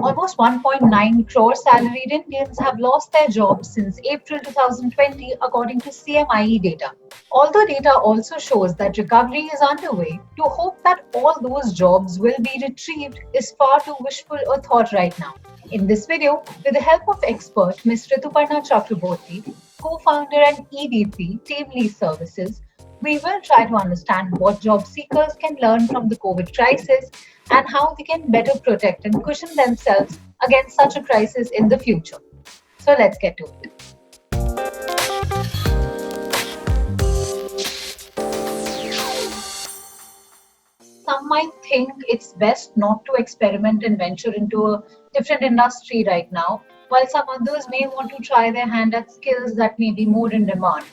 Almost 1.9 crore salaried Indians have lost their jobs since April 2020, according to CMIE data. Although data also shows that recovery is underway, to hope that all those jobs will be retrieved is far too wishful a thought right now. In this video, with the help of expert Ms. Rituparna Chakraborty, co-founder and EVP, TeamLease Services, we will try to understand what job seekers can learn from the COVID crisis and how they can better protect and cushion themselves against such a crisis in the future. So let's get to it. Some might think it's best not to experiment and venture into a different industry right now, while some others may want to try their hand at skills that may be more in demand.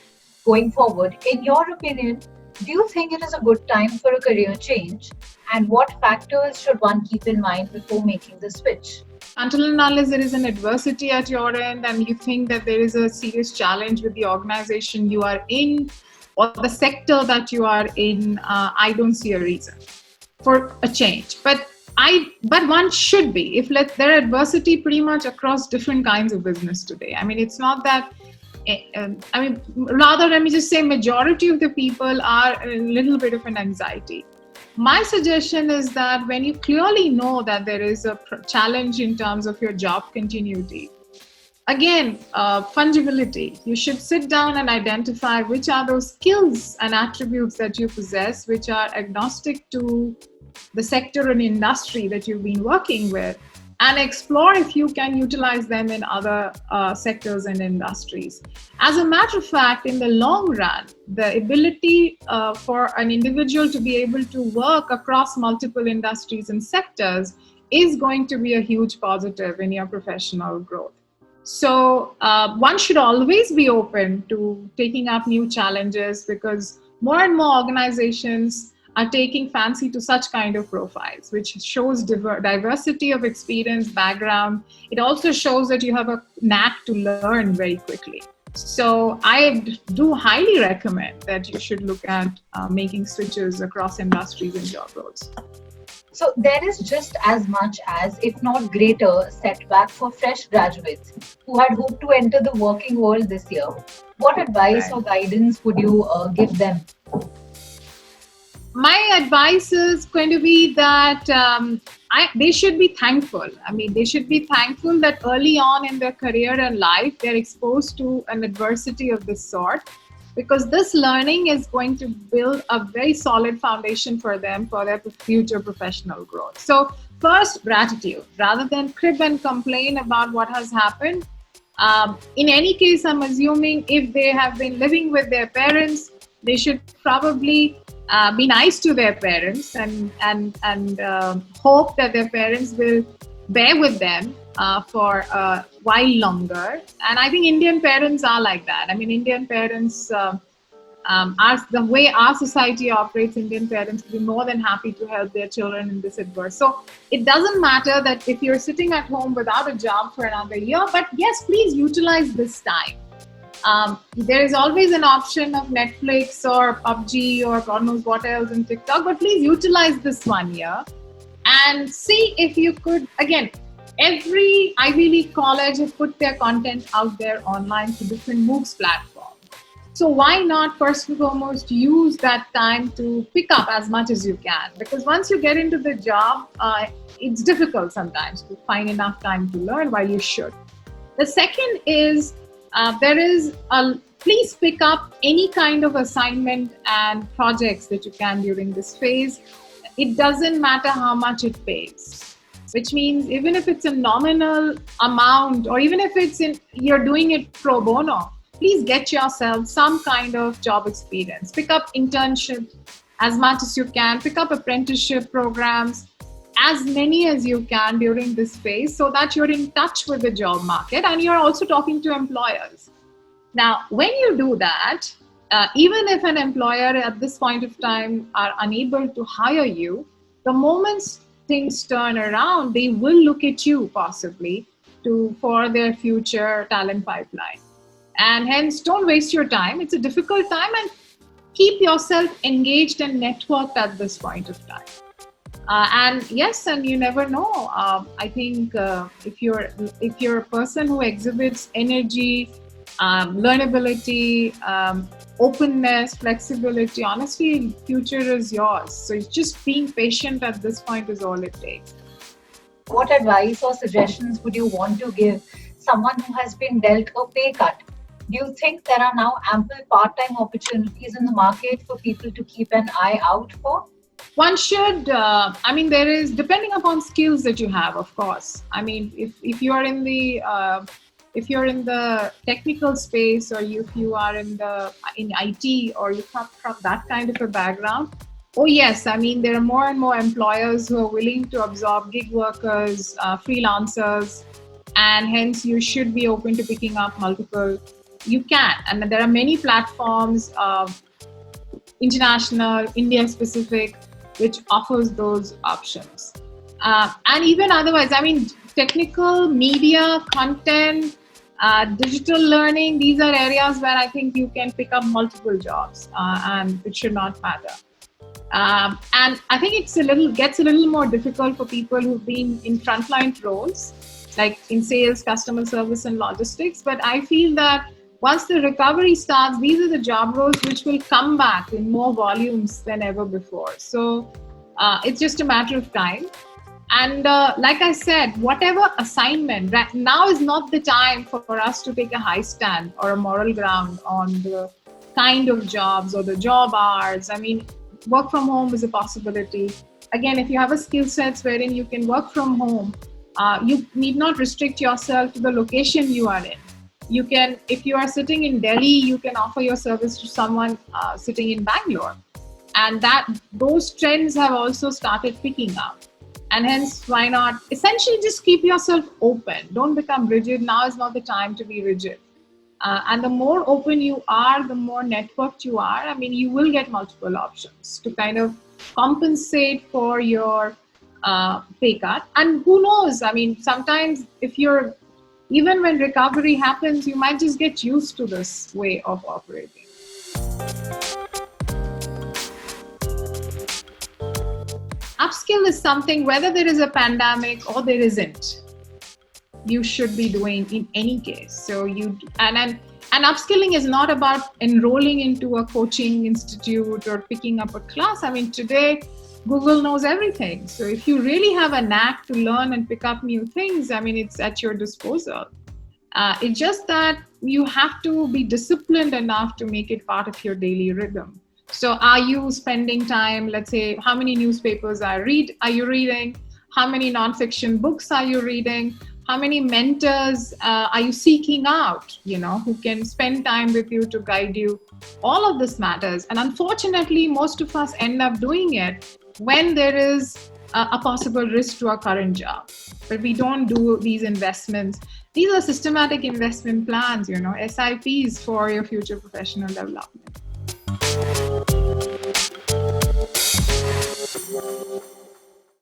Going forward, in your opinion, do you think it is a good time for a career change? And what factors should one keep in mind before making the switch? Until and unless there is an adversity at your end and you think that there is a serious challenge with the organization you are in or the sector that you are in, I don't see a reason for a change. But one should be. There are adversity pretty much across different kinds of business today. I mean, it's not that. Rather, let me just say, majority of the people are a little bit of an anxiety. My suggestion is that when you clearly know that there is a challenge in terms of your job continuity, again, fungibility, you should sit down and identify which are those skills and attributes that you possess, which are agnostic to the sector and industry that you've been working with, and explore if you can utilize them in other sectors and industries. As a matter of fact, in the long run, the ability for an individual to be able to work across multiple industries and sectors is going to be a huge positive in your professional growth. So one should always be open to taking up new challenges because more and more organizations are taking fancy to such kind of profiles, which shows diversity of experience, background. It also shows that you have a knack to learn very quickly. So I do highly recommend that you should look at making switches across industries and job roles. So there is just as much as, if not greater, setback for fresh graduates who had hoped to enter the working world this year. What advice or guidance would you give them? My advice is going to be that they should be thankful. I mean, they should be thankful that early on in their career and life, they're exposed to an adversity of this sort, because this learning is going to build a very solid foundation for them for their future professional growth. So first, gratitude. Rather than crib and complain about what has happened, in any case, I'm assuming if they have been living with their parents, they should probably be nice to their parents and hope that their parents will bear with them for a while longer. And I think Indian parents are like that. I mean, Indian parents, the way our society operates, Indian parents will be more than happy to help their children in this adverse. So it doesn't matter that if you're sitting at home without a job for another year, but yes, please utilize this time. There is always an option of Netflix or PUBG or God knows what else in TikTok, but please utilize this 1 year and see if you could. Again, every Ivy League college has put their content out there online to different MOOCs platforms. So why not first and foremost use that time to pick up as much as you can? Because once you get into the job, it's difficult sometimes to find enough time to learn while you should. The second is please pick up any kind of assignment and projects that you can during this phase. It doesn't matter how much it pays, which means even if it's a nominal amount or even if you're doing it pro bono, please get yourself some kind of job experience. Pick up internships as much as you can. Pick up apprenticeship programs, as many as you can during this phase so that you're in touch with the job market and you're also talking to employers. Now, when you do that, even if an employer at this point of time are unable to hire you, the moment things turn around, they will look at you possibly for their future talent pipeline. And hence, don't waste your time. It's a difficult time and keep yourself engaged and networked at this point of time. And yes, and you never know. I think if you're a person who exhibits energy, learnability, openness, flexibility, honestly, future is yours. So it's just being patient at this point is all it takes. What advice or suggestions would you want to give someone who has been dealt a pay cut? Do you think there are now ample part time opportunities in the market for people to keep an eye out for? One should, there is, depending upon skills that you have, of course. I mean, if you are in the if you're in the technical space, or if you are in IT, or you come from that kind of a background, oh yes, I mean, there are more and more employers who are willing to absorb gig workers, freelancers, and hence you should be open to picking up multiple. You can, and there are many platforms, international, India specific, which offers those options. And even otherwise, I mean, technical, media, content, digital learning, these are areas where I think you can pick up multiple jobs, and it should not matter. And I think gets a little more difficult for people who've been in frontline roles, like in sales, customer service, and logistics. But I feel that once the recovery starts, these are the job roles which will come back in more volumes than ever before. So it's just a matter of time. And like I said, whatever assignment, right now is not the time for us to take a high stand or a moral ground on the kind of jobs or the job hours. I mean, work from home is a possibility. Again, if you have a skill sets wherein you can work from home, you need not restrict yourself to the location you are in. You can, if you are sitting in Delhi, you can offer your service to someone sitting in Bangalore. And those trends have also started picking up. And hence, why not essentially just keep yourself open? Don't become rigid. Now is not the time to be rigid. And the more open you are, the more networked you are. I mean, you will get multiple options to kind of compensate for your pay cut. And who knows? I mean, sometimes even when recovery happens, you might just get used to this way of operating. Upskill is something, whether there is a pandemic or there isn't, you should be doing in any case. So and upskilling is not about enrolling into a coaching institute or picking up a class. I mean, today Google knows everything. So if you really have a knack to learn and pick up new things, I mean, it's at your disposal. It's just that you have to be disciplined enough to make it part of your daily rhythm. So are you spending time, let's say, how many newspapers are you reading? How many nonfiction books are you reading? How many mentors are you seeking out, who can spend time with you to guide you? All of this matters. And unfortunately, most of us end up doing it when there is a possible risk to our current job. But we don't do these investments. These are systematic investment plans, SIPs for your future professional development.